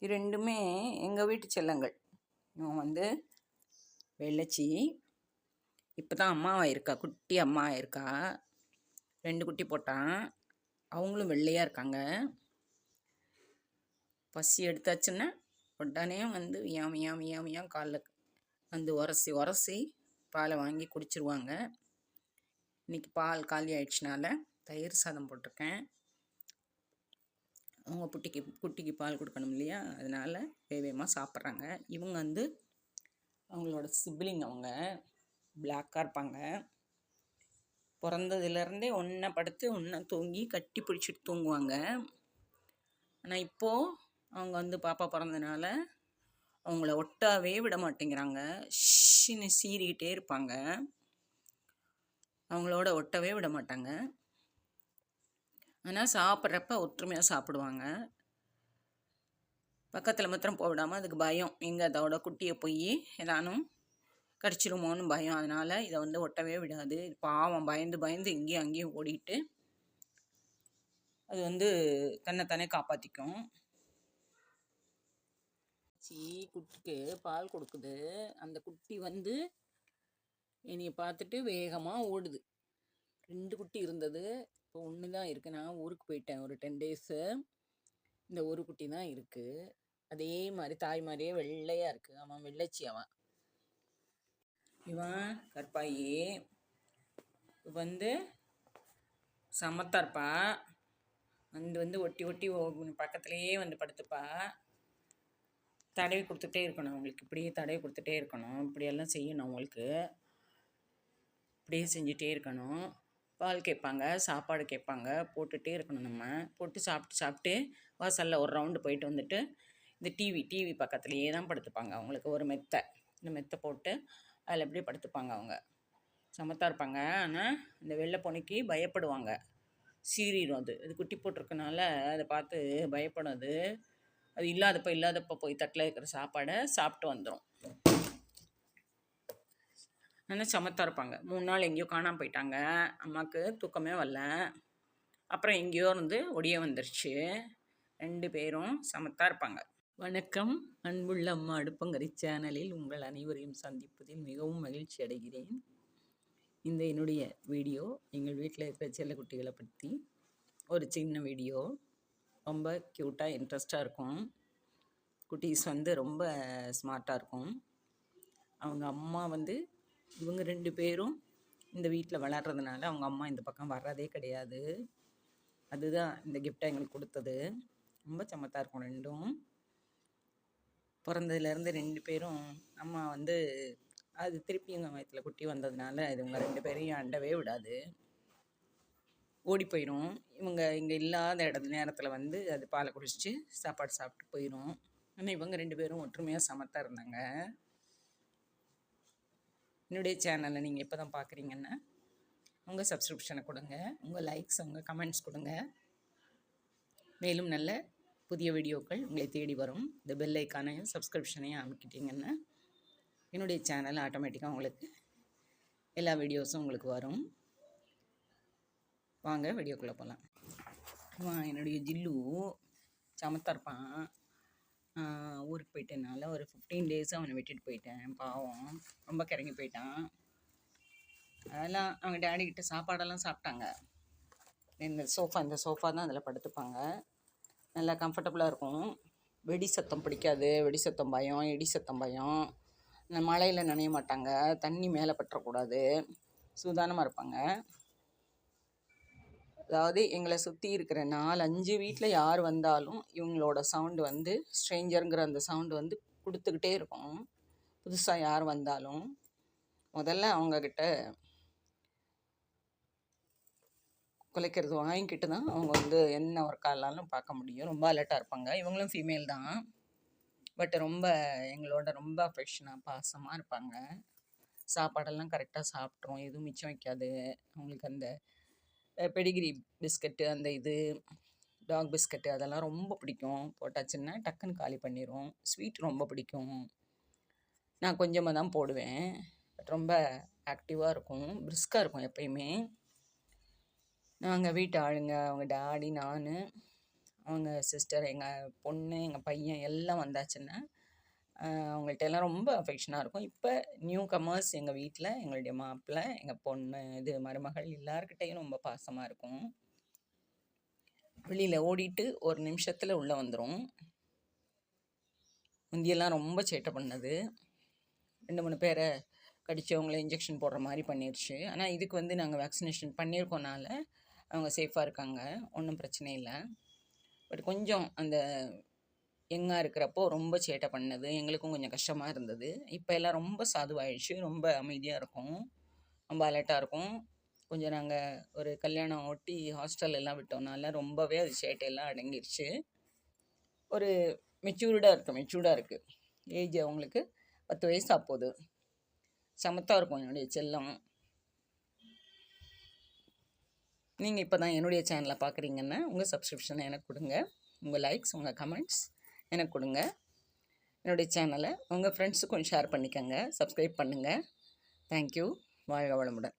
இது ரெண்டுமே எங்கள் வீட்டு செல்லங்கள். இவன் வந்து வெள்ளச்சி. இப்போ தான் அம்மாவாயிருக்கா, குட்டி அம்மாவாயிருக்கா. 2 குட்டி போட்டான். அவங்களும் வெள்ளையாக இருக்காங்க. பசி எடுத்தாச்சுன்னா உடனே வந்து வியாம் வியாம் வியாம் வியாம் காலில் வந்து உரசி உரசி பாலை வாங்கி குடிச்சிருவாங்க. இன்றைக்கி பால் காலி ஆயிடுச்சுனால தயிர் சாதம் போட்டிருக்கேன். அவங்க குட்டிக்கு பால் கொடுக்கணும் இல்லையா, அதனால் வேகமாக சாப்பிட்றாங்க. இவங்க வந்து அவங்களோட சிப்ளிங். அவங்க பிளாக்காக இருப்பாங்க. பிறந்ததுலேருந்தே ஒன்றா படுத்து ஒன்றா தூங்கி கட்டி பிடிச்சிட்டு தூங்குவாங்க. ஆனால் இப்போது அவங்க வந்து பாப்பா பிறந்ததுனால அவங்கள ஒட்டாவே விட மாட்டேங்கிறாங்க. ஷின்னு சீறிக்கிட்டே இருப்பாங்க. அவங்களோட ஒட்டவே விட மாட்டாங்க. ஆனால் சாப்பிட்றப்ப ஒற்றுமையாக சாப்பிடுவாங்க. பக்கத்தில் மாத்திரம் போடாமல் அதுக்கு பயம், எங்கே அதோட குட்டியை போய் ஏதானும் கடிச்சிருமோன்னு பயம். அதனால் இதை வந்து ஒட்டவே விடாது. பாவம் பயந்து பயந்து இங்கேயும் அங்கேயும் ஓடிட்டு அது வந்து தன்னைத்தானே காப்பாற்றிக்கும். குட்டிக்கு பால் கொடுக்குது. அந்த குட்டி வந்து என்னையை பார்த்துட்டு வேகமாக ஓடுது. 2 குட்டி இருந்தது, இப்போ 1 தான் இருக்குது. நான் ஊருக்கு போயிட்டேன் ஒரு 10 டேஸு. இந்த ஒரு குட்டி தான் இருக்குது. அதே மாதிரி தாய் மாதிரியே வெள்ளையாக இருக்குது. அவன் வெள்ளச்சி. இவன் கற்பாயி. வந்து சமத்தா இருப்பா. வந்து ஒட்டி ஒட்டி பக்கத்துலேயே வந்து படுத்துப்பா. தடவி கொடுத்துட்டே இருக்கணும் அவங்களுக்கு. இப்படியே தடவி கொடுத்துட்டே இருக்கணும். இப்படியெல்லாம் செய்யணும் அவங்களுக்கு. இப்படியே செஞ்சுட்டே இருக்கணும். பால் கேட்பாங்க, சாப்பாடு கேட்பாங்க, போட்டுகிட்டே இருக்கணும். நம்ம போட்டு சாப்பிட்டு வாசலில் ஒரு ரவுண்டு போயிட்டு வந்துட்டு இந்த டிவி பக்கத்துலேயே தான் படுத்துப்பாங்க. அவங்களுக்கு ஒரு இந்த மெத்தை போட்டு அதில் எப்படியே படுத்துப்பாங்க. அவங்க சமத்தாக இருப்பாங்க. ஆனால் இந்த வெள்ளை பூனைக்கு பயப்படுவாங்க. சீறிடும். அது குட்டி போட்டிருக்கனால அதை பார்த்து பயப்படும். அது இல்லாதப்போ போய் தட்டில் இருக்கிற சாப்பாடை சாப்பிட்டு வந்துடும். ஆனால் சமத்தாக இருப்பாங்க. 3 நாள் எங்கேயோ காணாமல் போயிட்டாங்க. அம்மாவுக்கு தூக்கமே வரல. அப்புறம் எங்கேயோ இருந்து ஒடியே வந்துருச்சு. 2 பேரும் சமத்தாக இருப்பாங்க. வணக்கம். அன்புள்ள அம்மா அடுப்பங்கரை சேனலில் உங்கள் அனைவரையும் சந்திப்பதில் மிகவும் மகிழ்ச்சி அடைகிறேன். இந்த என்னுடைய வீடியோ எங்கள் வீட்டில் இருக்கிற செல்லக்குட்டிகளை பற்றி ஒரு சின்ன வீடியோ. ரொம்ப க்யூட்டாக இன்ட்ரெஸ்டாக இருக்கும். குட்டீஸ் வந்து ரொம்ப ஸ்மார்ட்டாக இருக்கும். அவங்க அம்மா வந்து இவங்க 2 பேரும் இந்த வீட்டில் வளர்கிறதுனால அவங்க அம்மா இந்த பக்கம் வர்றதே கிடையாது. அதுதான் இந்த கிஃப்டை எங்களுக்கு கொடுத்தது. ரொம்ப சமத்தாக இருக்கும். 2ம் பிறந்ததுலேருந்து 2 பேரும் அம்மா வந்து அது திருப்பி எங்கள் வயிற்றில் குட்டி வந்ததுனால இவங்க 2 பேரையும் அண்டவே விடாது. ஓடி போயிடும். இவங்க இங்கே இல்லாத நேரத்தில் வந்து அது பாலை குடிச்சிட்டு சாப்பாடு சாப்பிட்டு போயிடும். ஆனால் இவங்க 2 பேரும் ஒற்றுமையாக சமத்தாக இருந்தாங்க. என்னுடைய சேனலை நீங்கள் இப்போ தான் பார்க்குறீங்கன்னா உங்கள் சப்ஸ்கிரிப்ஷனை கொடுங்க, உங்கள் லைக்ஸ், உங்கள் கமெண்ட்ஸ் கொடுங்க. மேலும் நல்ல புதிய வீடியோக்கள் உங்களை தேடி வரும். இந்த பெல் ஐக்கானையும் சப்ஸ்கிரிப்ஷனையும் அமைக்கிட்டிங்கன்னா என்னுடைய சேனல் ஆட்டோமேட்டிக்காக உங்களுக்கு எல்லா வீடியோஸும் உங்களுக்கு வரும். வாங்க வீடியோக்குள்ளே போகலாம். என்னுடைய ஜில்லு சமத்தாக இருப்பான். ஊருக்கு போயிட்டனால ஒரு 15 டேஸ் அவனை விட்டுட்டு போயிட்டேன். பாவம் ரொம்ப கிறங்கி போயிட்டான். அதெல்லாம் அவங்க டேடிக்கிட்ட சாப்பாடெல்லாம் சாப்பிட்டாங்க. இந்த சோஃபா தான் அதில் படுத்துப்பாங்க. நல்லா கம்ஃபர்டபுளாக இருக்கும். வெடி சத்தம் பிடிக்காது. வெடி சத்தம் பயம், இடி சத்தம் பயம். இந்த மழையில் நனைய மாட்டாங்க. தண்ணி மேலே பற்றக்கூடாது. சூதானமாக இருப்பாங்க. அதாவது எங்களை சுற்றி இருக்கிற 4-5 வீட்டில் யார் வந்தாலும் இவங்களோட சவுண்டு வந்து ஸ்ட்ரேஞ்சருங்கிற அந்த சவுண்டு வந்து கொடுத்துக்கிட்டே இருக்கும். புதுசாக யார் வந்தாலும் முதல்ல அவங்கக்கிட்ட குலைக்கிறது வாங்கிக்கிட்டு தான் அவங்க வந்து என்ன ஒர்க் ஆகலாலும் பார்க்க முடியும். ரொம்ப அலர்ட்டாக இருப்பாங்க. இவங்களும் ஃபீமேல் தான். பட் ரொம்ப எங்களோட ரொம்ப அஃபெக்ஷனாக பாசமாக இருப்பாங்க. சாப்பாடெல்லாம் கரெக்டாக சாப்பிட்றோம். எதுவும் மிச்சம் வைக்காது. அவங்களுக்கு அந்த பெடிகிரி பிஸ்கட்டு, அந்த டாக் பிஸ்கட்டு அதெல்லாம் ரொம்ப பிடிக்கும். போட்டாச்சுன்னா டக்குன்னு காலி பண்ணிடும். ஸ்வீட் ரொம்ப பிடிக்கும். நான் கொஞ்சமாக தான் போடுவேன். பட் ரொம்ப ஆக்டிவாக இருக்கும், பிரிஸ்காக இருக்கும் எப்பயுமே. நாங்கள் வீட்டு ஆளுங்க, அவங்க டாடி, நான், அவங்க சிஸ்டர், எங்கள் பொண்ணு, எங்கள் பையன் எல்லாம் வந்தாச்சுன்னா அவங்கள்ட்ட எல்லாம் ரொம்ப அஃபெக்ஷனாக இருக்கும். இப்போ நியூ கமர்ஸ் எங்கள் வீட்டில் எங்களுடைய மாப்பிள்ளை, எங்கள் பொண்ணு, இது மருமகள் எல்லாருக்கிட்டையும் ரொம்ப பாசமாக இருக்கும். வெளியில் ஓடிட்டு ஒரு நிமிஷத்தில் உள்ளே வந்துடும். முந்தியெல்லாம் ரொம்ப சேட்டை பண்ணது, 2-3 பேரை கடிச்சவங்கள இன்ஜெக்ஷன் போடுற மாதிரி பண்ணிடுச்சு. ஆனால் இதுக்கு வந்து நாங்கள் வேக்சினேஷன் பண்ணியிருக்கோனால அவங்க சேஃபாக இருக்காங்க, ஒன்றும் பிரச்சனை இல்லை. பட் கொஞ்சம் அந்த யங்காக இருக்கிறப்போ ரொம்ப சேட்டை பண்ணது எங்களுக்கும் கொஞ்சம் கஷ்டமாக இருந்தது. இப்போ எல்லாம் ரொம்ப சாதுவாயிடுச்சு, ரொம்ப அமைதியாக இருக்கும், ரொம்ப அலர்ட்டாக இருக்கும். கொஞ்சம் நாங்கள் ஒரு கல்யாணம் ஒட்டி ஹாஸ்டல் எல்லாம் விட்டோம்னால ரொம்பவே அது சேட்டையெல்லாம் அடங்கிடுச்சு. ஒரு மெச்சூர்டாக இருக்குது. ஏஜ் அவங்களுக்கு 10 வயசு ஆப்போகுது. சமத்தாக இருக்கும் என்னுடைய செல்லம். நீங்கள் இப்போ தான் என்னுடைய சேனலை பார்க்குறீங்கன்னா உங்கள் சப்ஸ்கிரிப்ஷனை எனக்கு கொடுங்க, உங்கள் லைக்ஸ், உங்கள் கமெண்ட்ஸ் எனக்கு கொடுங்க. என்னுடைய சேனலை உங்கள் ஃப்ரெண்ட்ஸுக்கும் ஷேர் பண்ணிக்கோங்க, சப்ஸ்கிரைப் பண்ணுங்கள். தேங்க்யூ. வாழ்க வளமுடன்.